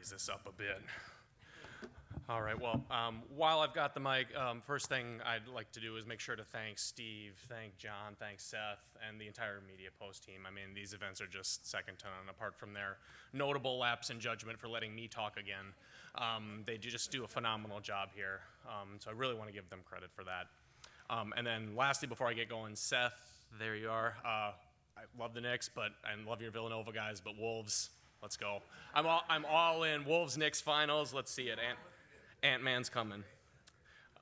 raise this up a bit. All right, well, while I've got the mic, first thing I'd like to do is make sure to thank Steve, thank John, thank Seth, and the entire Media Post team. I mean, these events are just second to none, apart from their notable lapse in judgment for letting me talk again. They just do a phenomenal job here, so I really want to give them credit for that. And then lastly, before I get going, Seth, there you are. I love the Knicks, but I love your Villanova guys, but Wolves, let's go. I'm all in. Wolves-Knicks finals, let's see it. Ant-Man's coming.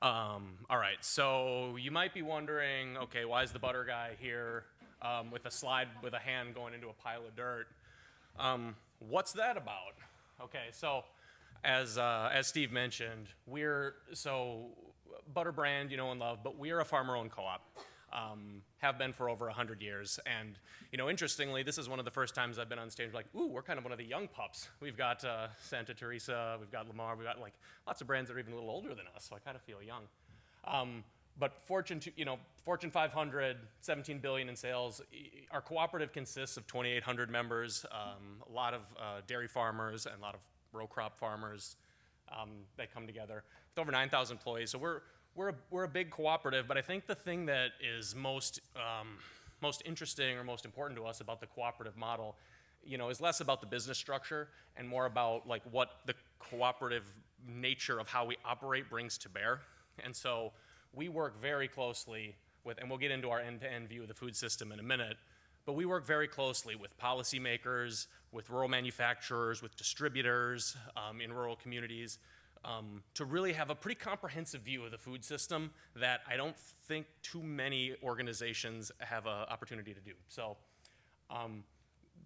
All right, so you might be wondering, okay, why is the butter guy here with a slide with a hand going into a pile of dirt? What's that about? Okay, so as Steve mentioned, butter brand, you know and love, but we are a farmer-owned co-op. Have been for over 100 years. And, you know, interestingly, this is one of the first times I've been on stage like, ooh, we're kind of one of the young pups. We've got Santa Teresa, we've got Lamar, we've got like lots of brands that are even a little older than us, so I kind of feel young. But Fortune 500, 17 billion in sales. Our cooperative consists of 2,800 members, a lot of dairy farmers and a lot of row crop farmers that come together with over 9,000 employees. So we're a big cooperative, but I think the thing that is most interesting or most important to us about the cooperative model, you know, is less about the business structure and more about like what the cooperative nature of how we operate brings to bear. And so we work very closely with, and we'll get into our end-to-end view of the food system in a minute, but we work very closely with policymakers, with rural manufacturers, with distributors in rural communities, to really have a pretty comprehensive view of the food system that I don't think too many organizations have an opportunity to do. So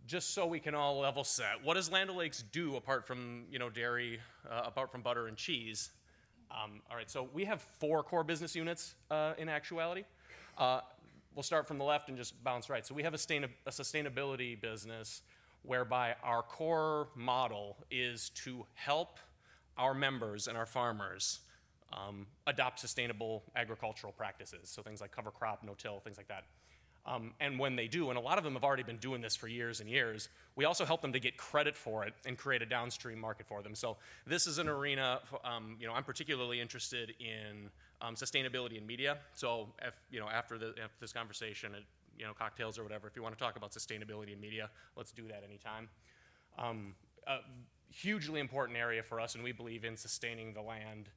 just so we can all level set, what does Land O'Lakes do apart from, you know, dairy, apart from butter and cheese? All right, so we have 4 core business units in actuality. We'll start from the left and just bounce right. So we have a sustainability business whereby our core model is to help our members and our farmers adopt sustainable agricultural practices. So things like cover crop, no-till, things like that. And when they do, and a lot of them have already been doing this for years and years, we also help them to get credit for it and create a downstream market for them. So this is an arena, you know, I'm particularly interested in sustainability in media. So if, you know, after this conversation, you know, cocktails or whatever, if you want to talk about sustainability in media, let's do that anytime. Hugely important area for us, and we believe in sustaining the land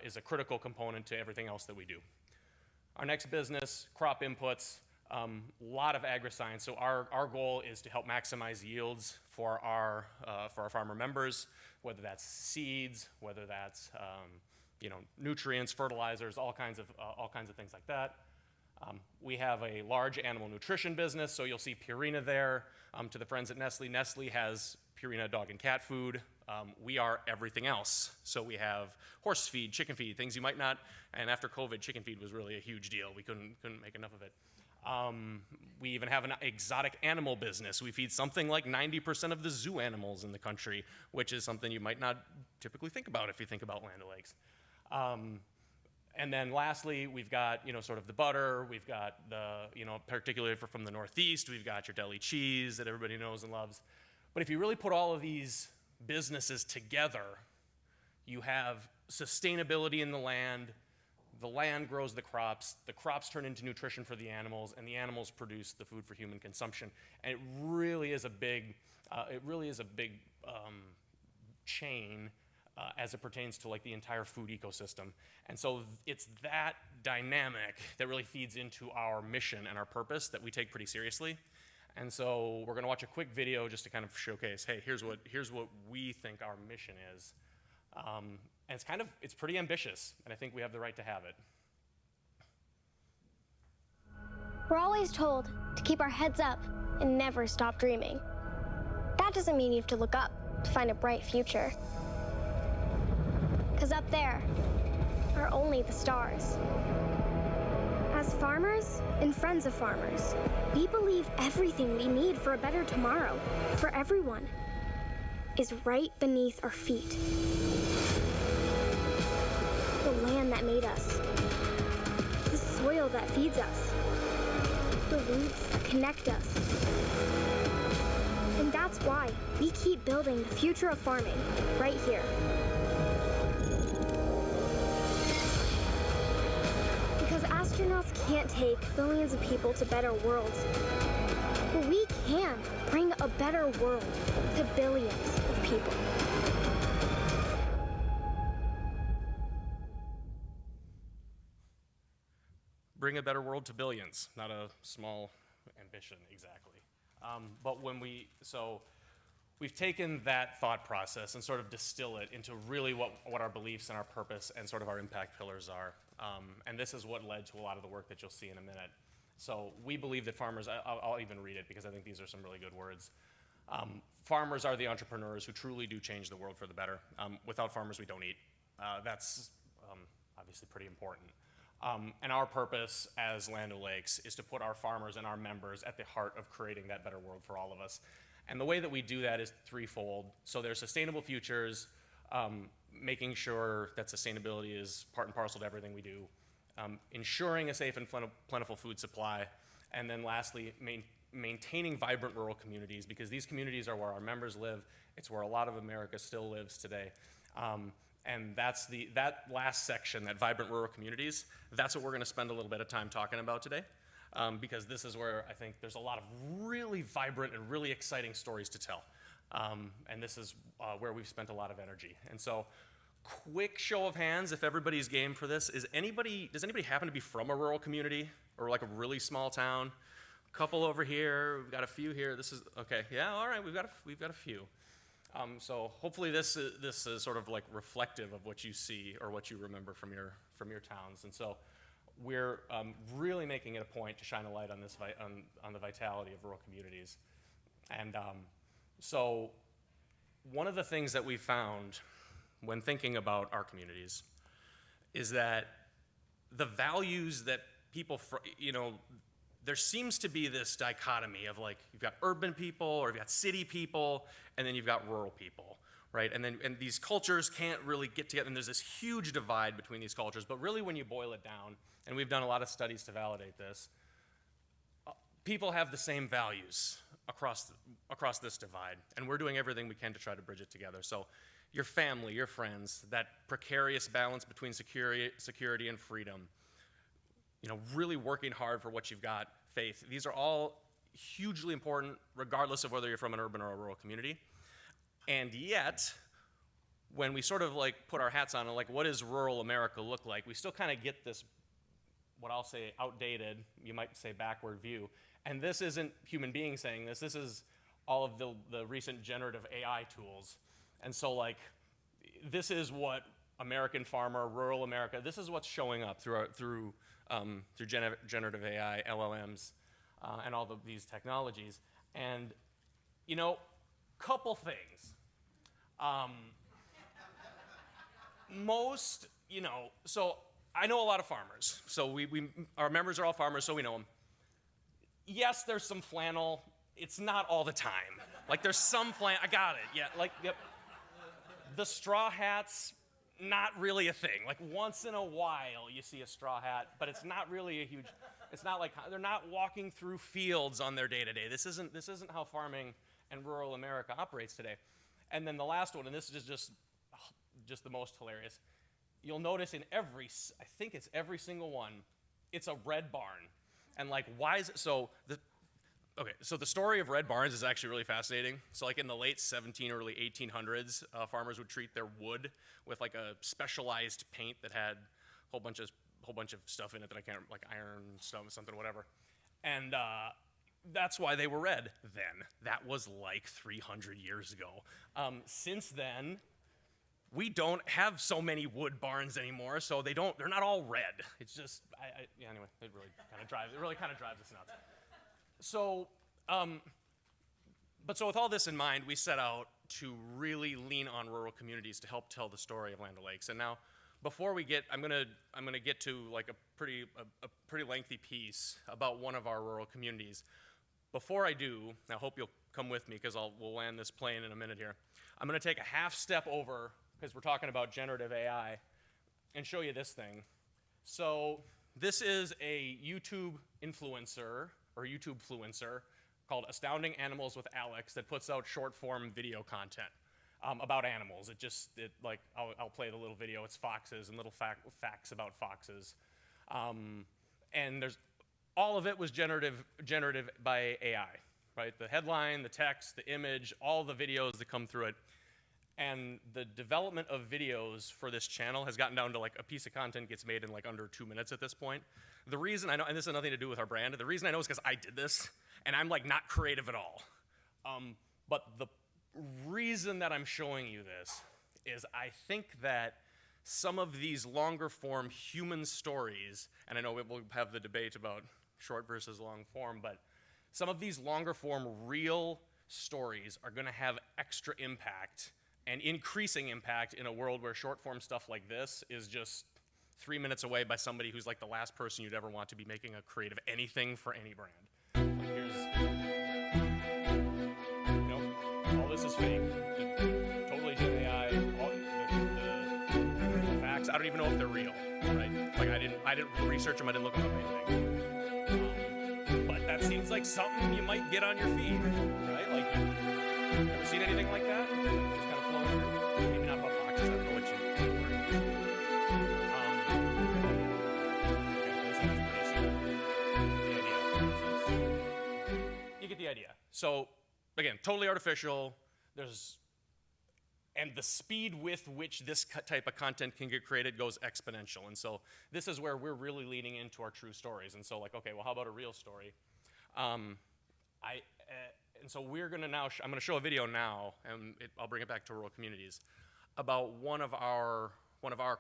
is a critical component to everything else that we do. Our next business, crop inputs, lot of agri-science. So our goal is to help maximize yields for our farmer members, whether that's seeds, whether that's you know, nutrients, fertilizers, all kinds of things like that. We have a large animal nutrition business, so you'll see Purina there. To the friends at Nestle, Nestle has Purina dog and cat food. We are everything else. So we have horse feed, chicken feed, things you might not, and after COVID, chicken feed was really a huge deal. We couldn't make enough of it. We even have an exotic animal business. We feed something like 90% of the zoo animals in the country, which is something you might not typically think about if you think about Land O'Lakes. And then lastly, we've got, you know, sort of the butter, we've got the, you know, particularly from the Northeast, we've got your deli cheese that everybody knows and loves. But if you really put all of these businesses together, you have sustainability in the land grows the crops turn into nutrition for the animals, and the animals produce the food for human consumption. And it really is a big chain as it pertains to like the entire food ecosystem. And so it's that dynamic that really feeds into our mission and our purpose that we take pretty seriously. And so we're gonna watch a quick video just to kind of showcase, hey, here's what we think our mission is. And it's pretty ambitious, and I think we have the right to have it. We're always told to keep our heads up and never stop dreaming. That doesn't mean you have to look up to find a bright future. 'Cause up there are only the stars. As farmers and friends of farmers, we believe everything we need for a better tomorrow, for everyone, is right beneath our feet. The land that made us, the soil that feeds us, the roots that connect us. And that's that's why we keep building the future of farming right here. Because astronauts can't take billions of people to better worlds. But we can bring a better world to billions of people. Bring a better world to billions, not a small ambition exactly. But we've taken that thought process and sort of distill it into really what our beliefs and our purpose and sort of our impact pillars are. And this is what led to a lot of the work that you'll see in a minute. So we believe that farmers, I'll even read it because I think these are some really good words. Farmers are the entrepreneurs who truly do change the world for the better. Without farmers, we don't eat. That's obviously pretty important. And our purpose as Land O'Lakes is to put our farmers and our members at the heart of creating that better world for all of us. And the way that we do that is threefold. So there's sustainable futures, making sure that sustainability is part and parcel to everything we do, ensuring a safe and plentiful food supply, and then lastly, maintaining vibrant rural communities, because these communities are where our members live. It's where a lot of America still lives today. And that last section, that vibrant rural communities, that's what we're going to spend a little bit of time talking about today, because this is where I think there's a lot of really vibrant and really exciting stories to tell. And this is where we've spent a lot of energy. And so, quick show of hands, if everybody's game for this, does anybody happen to be from a rural community or like a really small town? A couple over here, we've got a few here. This is, okay, yeah, all right, we've got a few. So hopefully this is sort of like reflective of what you see or what you remember from your towns. And so we're really making it a point to shine a light on this on the vitality of rural communities. And so one of the things that we found when thinking about our communities is that the values that people, there seems to be this dichotomy of like, you've got urban people or you've got city people, and then you've got rural people, right? And these cultures can't really get together, and there's this huge divide between these cultures. But really when you boil it down, and we've done a lot of studies to validate this, people have the same values across this divide, and we're doing everything we can to try to bridge it together. So your family, your friends, that precarious balance between security and freedom, really working hard for what you've got, faith. These are all hugely important, regardless of whether you're from an urban or a rural community. And yet, when we sort of like put our hats on and like, what does rural America look like? We still kind of get this, what I'll say, outdated, you might say backward view. And this isn't human beings saying this. This is all of the recent generative AI tools. And so like, this is what American farmer, rural America, this is what's showing up through generative AI, LLMs, and all of these technologies. And, couple things. So I know a lot of farmers. So our members are all farmers, so we know them. Yes, there's some flannel. It's not all the time. Like there's some flannel, I got it, yeah, like, yep. The straw hats, not really a thing. Like once in a while you see a straw hat, but it's not really a huge, it's not like, they're not walking through fields on their day-to-day. This isn't how farming and rural America operates today. And then the last one, and this is just the most hilarious. You'll notice in I think it's every single one, it's a red barn. And like, why is it, so the story of red barns is actually really fascinating. So like in the late early 1800s, farmers would treat their wood with like a specialized paint that had a whole bunch of stuff in it that I can't, like iron, something, whatever. And that's why they were red then. That was like 300 years ago. Since then, we don't have so many wood barns anymore, so they're not all red. It's just, anyway, it really kind of drives us nuts. So, but with all this in mind, we set out to really lean on rural communities to help tell the story of Land O'Lakes. And now, before we get, I'm gonna get to like a pretty lengthy piece about one of our rural communities. Before I do, I hope you'll come with me because we'll land this plane in a minute here. I'm gonna take a half step over because we're talking about generative AI and show you this thing. So this is a YouTube influencer or YouTube fluencer called Astounding Animals with Alex that puts out short form video content about animals. I'll play the little video. It's foxes and little facts about foxes. And all of it was generative by AI, right? The headline, the text, the image, all the videos that come through it. And the development of videos for this channel has gotten down to like a piece of content gets made in like under 2 minutes at this point. The reason I know, and this has nothing to do with our brand, the reason I know is because I did this, and I'm like not creative at all. But the reason that I'm showing you this is I think that some of these longer form human stories, and I know we'll have the debate about short versus long form, but some of these longer form real stories are gonna have extra impact and increasing impact in a world where short form stuff like this is just 3 minutes away by somebody who's like the last person you'd ever want to be making a creative anything for any brand. All this is fake. Totally Gen AI. The facts, I don't even know if they're real, right? Like I didn't research them, I didn't look them up or anything. But that seems like something you might get on your feed, right? Like, ever seen anything like that? Just kind of flowing through? Maybe not about foxes, I don't know what you you get the idea. So again, totally artificial. And the speed with which this type of content can get created goes exponential. And so this is where we're really leaning into our true stories. And so like, okay, well, how about a real story? And so we're gonna now, I'm gonna show a video now, and I'll bring it back to rural communities, about one of our, a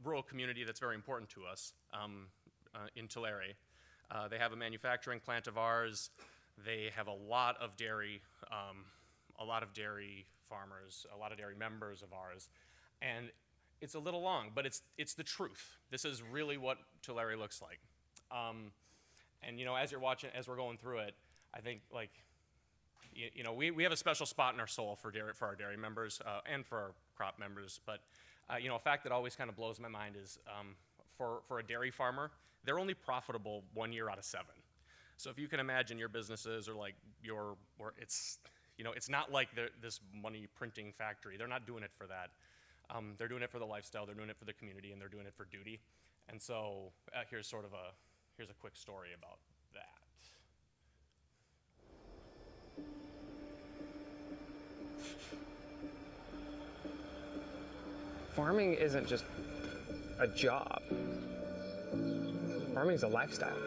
rural community that's very important to us in Tulare. They have a manufacturing plant of ours. They have a lot of dairy farmers, a lot of dairy members of ours, and it's a little long, but it's the truth. This is really what Tulare looks like. And as you're watching, as we're going through it, I think like, we have a special spot in our soul for our dairy members and for our crop members. But a fact that always kind of blows my mind is for a dairy farmer, they're only profitable 1 year out of 7. So if you can imagine your businesses or like it's not like this money printing factory. They're not doing it for that. They're doing it for the lifestyle. They're doing it for the community, and they're doing it for duty. And so here's a quick story about that. Farming isn't just a job. Farming is a lifestyle.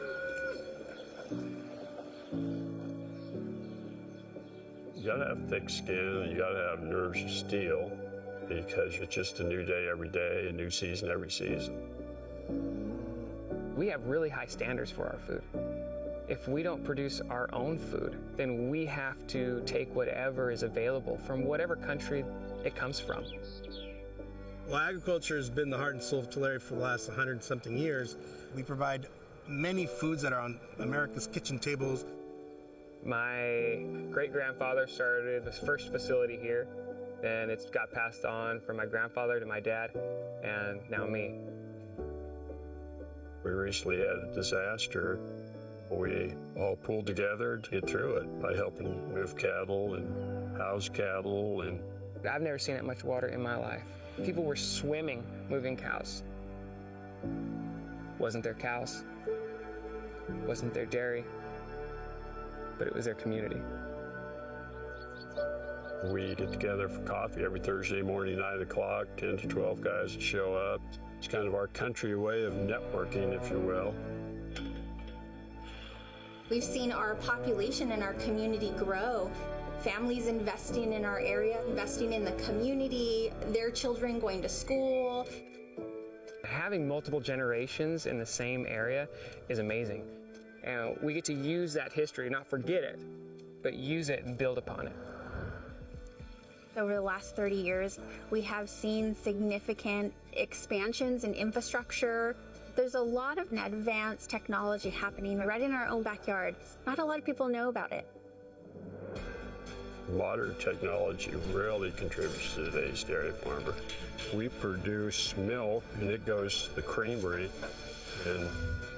You gotta have thick skin and you gotta have nerves of steel because it's just a new day every day, a new season every season. We have really high standards for our food. If we don't produce our own food, then we have to take whatever is available from whatever country it comes from. Well, agriculture has been the heart and soul of Tulare for the last 100-something years. We provide many foods that are on America's kitchen tables. My great-grandfather started this first facility here, and it's got passed on from my grandfather to my dad, and now me. We recently had a disaster. We all pulled together to get through it by helping move cattle and house cattle. And I've never seen that much water in my life. People were swimming, moving cows. Wasn't their cows, wasn't their dairy, but it was their community. We get together for coffee every Thursday morning, 9 o'clock, 10 to 12 guys show up. It's kind of our country way of networking, if you will. We've seen our population and our community grow. Families investing in our area, investing in the community, their children going to school. Having multiple generations in the same area is amazing. And we get to use that history, not forget it, but use it and build upon it. Over the last 30 years, we have seen significant expansions in infrastructure. There's a lot of advanced technology happening right in our own backyard. Not a lot of people know about it. Modern technology really contributes to today's dairy farmer. We produce milk and it goes to the creamery, and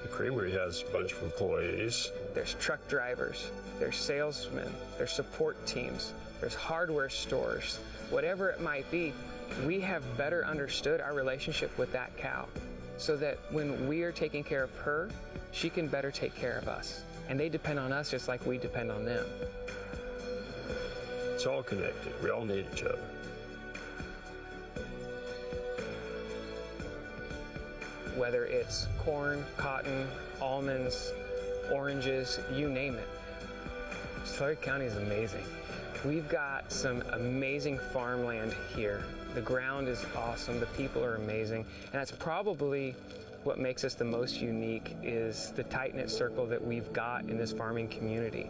The creamery has a bunch of employees. There's truck drivers, there's salesmen, there's support teams, there's hardware stores, whatever it might be. We have better understood our relationship with that cow so that when we are taking care of her, she can better take care of us. And they depend on us just like we depend on them. It's all connected. We all need each other. Whether it's corn, cotton, almonds, oranges, you name it. Tulare County is amazing. We've got some amazing farmland here. The ground is awesome, the people are amazing, and that's probably what makes us the most unique is the tight-knit circle that we've got in this farming community.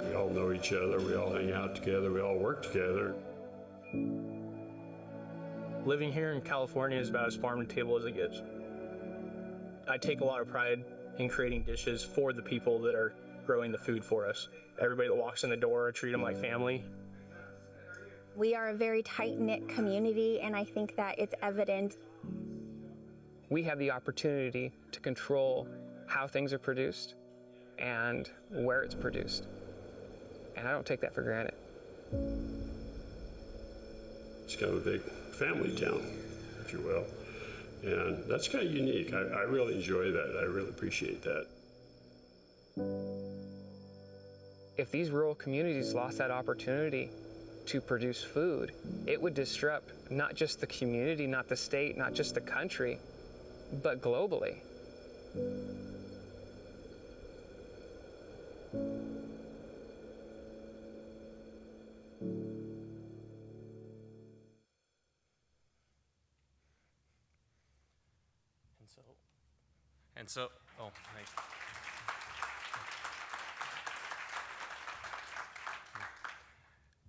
We all know each other, we all hang out together, we all work together. Living here in California is about as farm to table as it gets. I take a lot of pride in creating dishes for the people that are growing the food for us. Everybody that walks in the door, I treat them like family. We are a very tight-knit community, and I think that it's evident. We have the opportunity to control how things are produced and where it's produced. And I don't take that for granted. It's kind of a big family town, if you will. And that's kind of unique. I really enjoy that. I really appreciate that. If these rural communities lost that opportunity to produce food, it would disrupt not just the community, not the state, not just the country, but globally. Oh, thanks.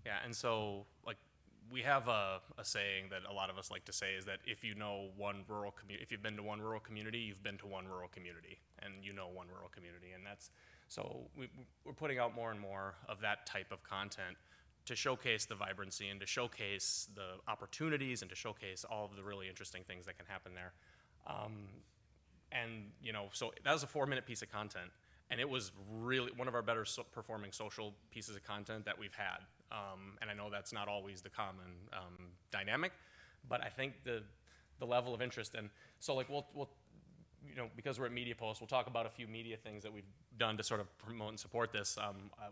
Yeah, and so, like, we have a saying that a lot of us like to say is that if you know one rural community, if you've been to one rural community, you've been to one rural community, and you know one rural community, and that's, so we're putting out more and more of that type of content to showcase the vibrancy and to showcase the opportunities and to showcase all of the really interesting things that can happen there. And, you know, so that was a 4-minute piece of content, and it was really one of our better performing social pieces of content that we've had. And I know that's not always the common dynamic, but I think the level of interest, and so like we'll you know, because we're at Media Post, we'll talk about a few media things that we've done to sort of promote and support this.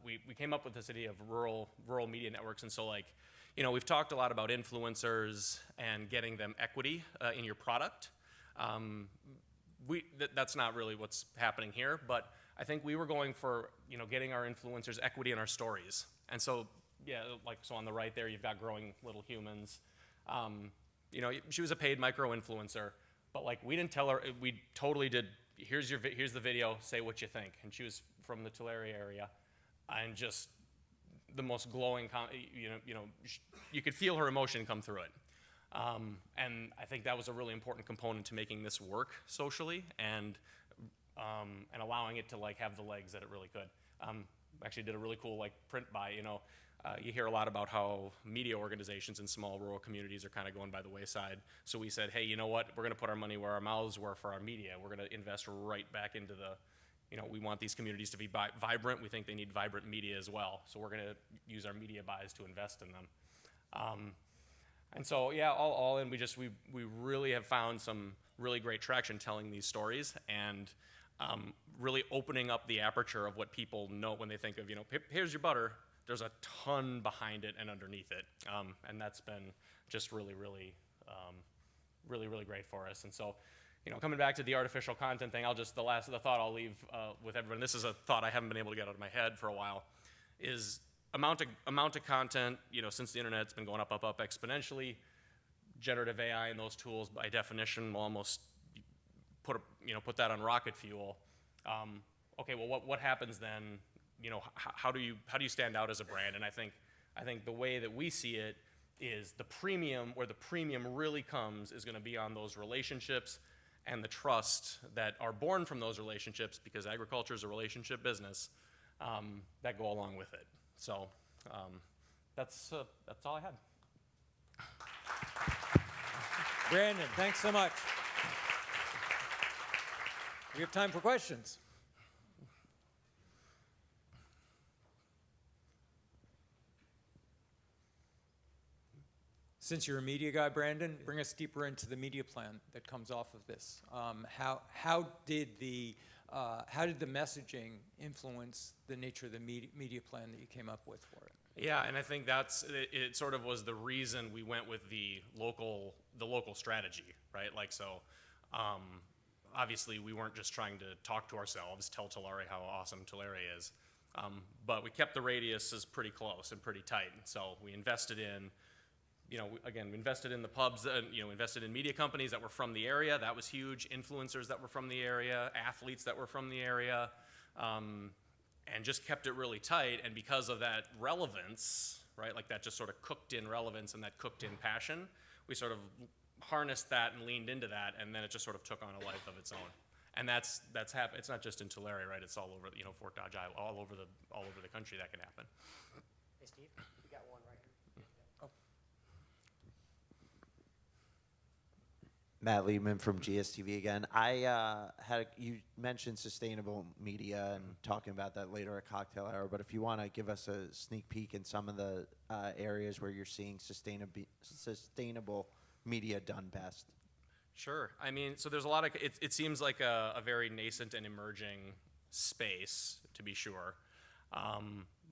We came up with this idea of rural media networks, and so like, you know, we've talked a lot about influencers and getting them equity in your product. That's not really what's happening here, but I think we were going for, you know, getting our influencers equity in our stories. And so, yeah, like, so on the right there, you've got Growing Little Humans. You know, she was a paid micro-influencer, but like, we didn't tell her, we totally did, here's the video, say what you think. And she was from the Tulare area, and just the most glowing, you could feel her emotion come through it. And I think that was a really important component to making this work socially and allowing it to like have the legs that it really could. Actually did a really cool like print buy, you know. You hear a lot about how media organizations in small rural communities are kind of going by the wayside. So we said, hey, you know what? We're going to put our money where our mouths were for our media. We're going to invest right back into the, you know, we want these communities to be vibrant. We think they need vibrant media as well. So we're going to use our media buys to invest in them. And so, yeah, all in, we really have found some really great traction telling these stories and really opening up the aperture of what people know when they think of, you know, here's your butter. There's a ton behind it and underneath it, and that's been just really great for us. And so, you know, coming back to the artificial content thing, the thought I'll leave with everyone. This is a thought I haven't been able to get out of my head for a while. Is amount of content, you know, since the internet's been going up exponentially. Generative AI and those tools, by definition, will almost put that on rocket fuel. Okay, well, what happens then? You know, how do you stand out as a brand? And I think the way that we see it is where the premium really comes is going to be on those relationships and the trust that are born from those relationships, because agriculture is a relationship business, that go along with it. So that's all I had. Brandon, thanks so much. We have time for questions. Since you're a media guy, Brandon, bring us deeper into the media plan that comes off of this. How did the messaging influence the nature of the media plan that you came up with for it? Yeah, and I think it sort of was the reason we went with the local strategy, right? Like, so obviously we weren't just trying to talk to ourselves, tell Tulare how awesome Tulare is, but we kept the radiuses pretty close and pretty tight. So we invested in, we invested in the pubs, invested in media companies that were from the area. That was huge. Influencers that were from the area, athletes that were from the area, and just kept it really tight. And because of that relevance, right, like that just sort of cooked in relevance and that cooked in passion, we sort of harnessed that and leaned into that, and then it just sort of took on a life of its own. And that's happened. It's not just in Tulare, right? It's all over, Fort Dodge, Iowa, all over the country that can happen. Hey, Steve, we got one right here. Oh. Matt Liebman from GSTV again. You mentioned sustainable media and talking about that later at cocktail hour, but if you want to give us a sneak peek in some of the areas where you're seeing sustainable media done best. Sure. I mean, so there's a lot of, it seems like a very nascent and emerging space, to be sure.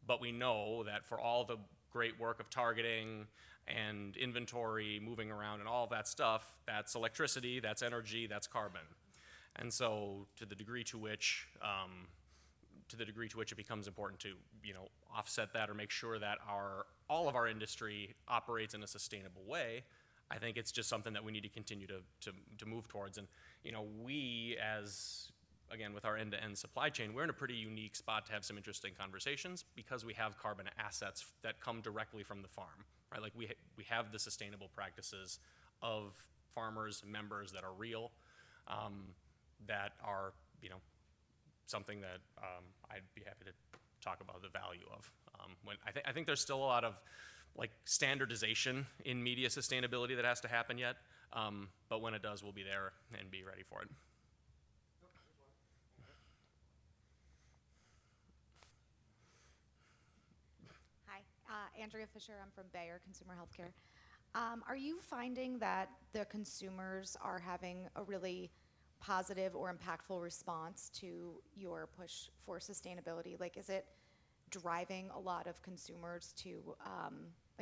But we know that for all the great work of targeting and inventory, moving around and all of that stuff, that's electricity, that's energy, that's carbon. And so to the degree to which it becomes important to, offset that or make sure that all of our industry operates in a sustainable way, I think it's just something that we need to continue to move towards. And, we as, again, with our end-to-end supply chain, we're in a pretty unique spot to have some interesting conversations because we have carbon assets that come directly from the farm, right? Like we have the sustainable practices of farmers, members that are real, that are, something that I'd be happy to talk about the value of. I think there's still a lot of like standardization in media sustainability that has to happen yet, but when it does, we'll be there and be ready for it. Hi, Andrea Fisher. I'm from Bayer Consumer Healthcare. Are you finding that the consumers are having a really positive or impactful response to your push for sustainability? Like, is it driving a lot of consumers to,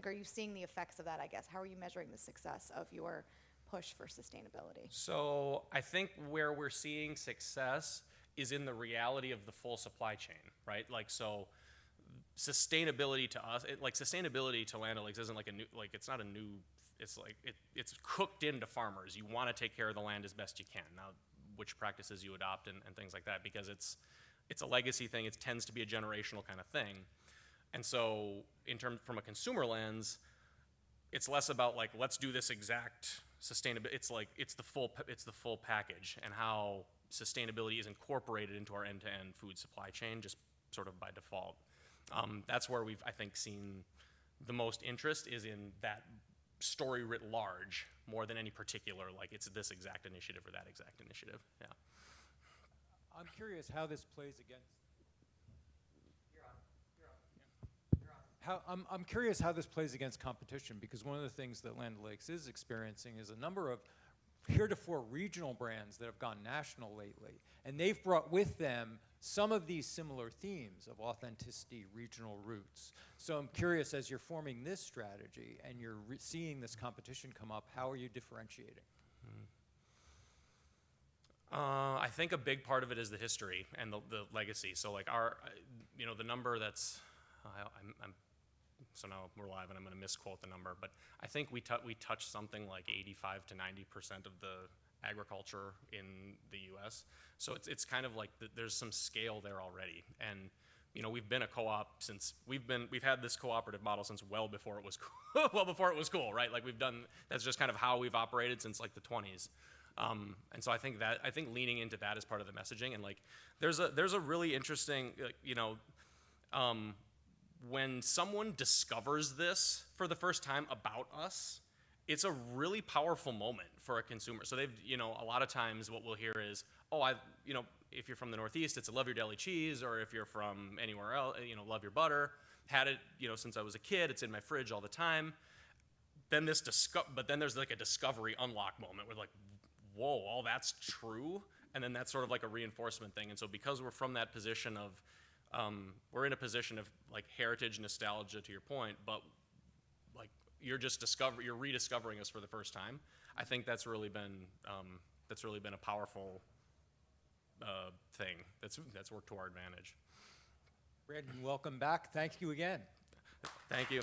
are you seeing the effects of that, I guess? How are you measuring the success of your push for sustainability? So I think where we're seeing success is in the reality of the full supply chain, right? Like, so sustainability to us, sustainability to Land O'Lakes isn't like a new, like it's not a new, it's like, it's cooked into farmers. You want to take care of the land as best you can. Now, which practices you adopt and things like that, because it's a legacy thing. It tends to be a generational kind of thing. And so from a consumer lens, it's less about like, let's do this exact sustainability. It's like, it's the full package and how sustainability is incorporated into our end-to-end food supply chain, just sort of by default. That's where we've, I think, seen the most interest is in that story writ large, more than any particular, like it's this exact initiative or that exact initiative, yeah. I'm curious how this plays against. I'm curious how this plays against competition, because one of the things that Land O'Lakes is experiencing is a number of heretofore regional brands that have gone national lately, and they've brought with them some of these similar themes of authenticity, regional roots. So I'm curious, as you're forming this strategy and you're seeing this competition come up, how are you differentiating? I think a big part of it is the history and the legacy. So like the number that's, so now we're live and I'm going to misquote the number, but I think we touch something like 85 to 90% of the agriculture in the U.S. So it's kind of like there's some scale there already. And we've been a co-op since we've had this cooperative model since well before it was cool, right? Like that's just kind of how we've operated since like the 20s. And so I think leaning into that is part of the messaging. And like there's a really interesting when someone discovers this for the first time about us, it's a really powerful moment for a consumer. So they've, a lot of times what we'll hear is, if you're from the Northeast, it's a love your deli cheese, or if you're from anywhere else, love your butter. Had it, since I was a kid. It's in my fridge all the time. Then but then there's like a discovery unlock moment where like, whoa, all that's true. And then that's sort of like a reinforcement thing. And so because we're from that position of, we're in a position of like heritage nostalgia to your point, but like you're rediscovering us for the first time. I think that's really been a powerful thing that's worked to our advantage. Brandon, welcome back. Thank you again. Thank you.